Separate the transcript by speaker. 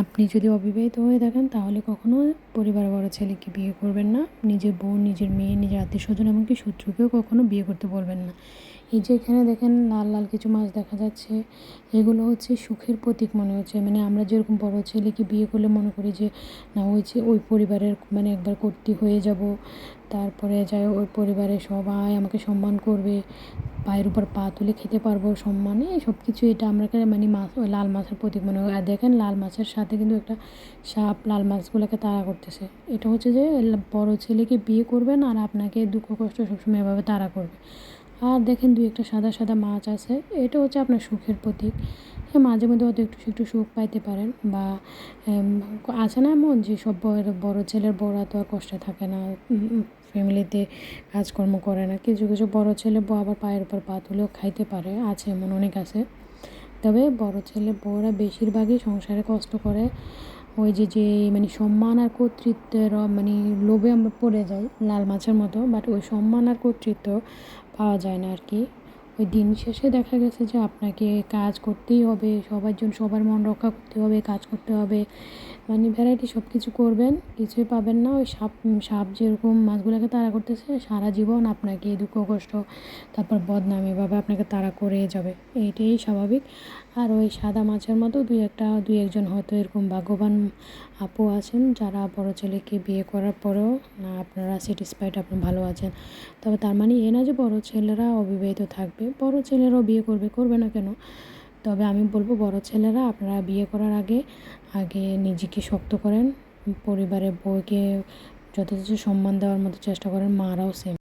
Speaker 1: আপনি যদি অবিবাহিত হয়ে থাকেন তাহলে কখনো পরিবারের বড় ছেলেকে বিয়ে করবেন না। নিজের বোন, নিজের মেয়ে, নিজের আত্মীয়স্বজন এমনকি শত্রুকেও কখনো বিয়ে করতে বলবেন না। এই যে এখানে দেখেন লাল লাল কিছু মাছ দেখা যাচ্ছে, এগুলো হচ্ছে সুখের প্রতীক মনে হচ্ছে। মানে আমরা যেরকম বড় ছেলেকে বিয়ে করলে মনে করি যে না ওই পরিবারের মানে একবার কর্ত্রী হয়ে যাব, তারপরে যাই ওই পরিবারের সবাই আমাকে সম্মান করবে, পায়ের উপর পা তুলে খেতে পারবো সম্মানে, সব কিছু এটা আমরা মানে মাছ, ওই লাল মাছের প্রতীক মনে হয়। আর দেখেন লাল মাছের সাথে কিন্তু একটা সাপ লাল মাছগুলোকে তাড়া করতেছে। এটা হচ্ছে যে বড় ছেলেকে বিয়ে করবেন আর আপনাকে দুঃখ কষ্ট সবসময় এভাবে তাড়া করবে। আর দেখেন দুই একটা সাদা সাদা মাছ আছে, এটা হচ্ছে আপনার সুখের প্রতীক। হ্যাঁ, মাঝে মধ্যে হয়তো একটু একটু সুখ পাইতে পারেন, বা আছে না এমন যে সব বড় ছেলের বউরা তো আর কষ্টে থাকে না, ফ্যামিলিতে কাজকর্ম করে না। কিছু কিছু বড় ছেলে বউ আবার পায়ের উপর পা তুলেও খাইতে পারে, আছে এমন অনেক আছে। তবে বড় ছেলে বউরা বেশিরভাগই সংসারে কষ্ট করে। ওই যে মানে সম্মান আর কর্তৃত্বের মানে লোভে আমরা পড়ে যাই লাল মাছের মতো, বাট ওই সম্মান আর কর্তৃত্ব পাওয়া যায় না আর কি। ওই দিন শেষে দেখা গেছে যে আপনাকে কাজ করতেই হবে, সবার জন্য সবার মন রক্ষা করতে হবে, কাজ করতে হবে, মানে ভ্যারাইটি সব কিছু করবেন, কিছুই পাবেন না। ওই সাপ সাপ যেরকম মাছগুলোকে তাড়া করতেছে, সারা জীবন আপনাকে দুঃখ কষ্ট তারপর বদনাম এভাবে আপনাকে তাড়া করে যাবে, এইটাই স্বাভাবিক। আর ওই সাদা মাছের মতো দুই একজন হয়তো এরকম ভাগ্যবান আপু আছেন যারা বড় ছেলেকে বিয়ে করার পরেও না আপনারা স্যাটিসফাইড, আপনি ভালো আছেন। তবে তার মানে এ না যে বড় ছেলেরা অবিবাহিত থাকবে, বড় ছেলেরাও বিয়ে করবে না কেন। তবে আমি বলবো বড় ছেলেরা আপনারা বিয়ে করার আগে আগে নিজেকে শক্ত করেন, পরিবারের বউকে যথেষ্ট সম্মান দেওয়ার মতো চেষ্টা করেন, মারাও সেম।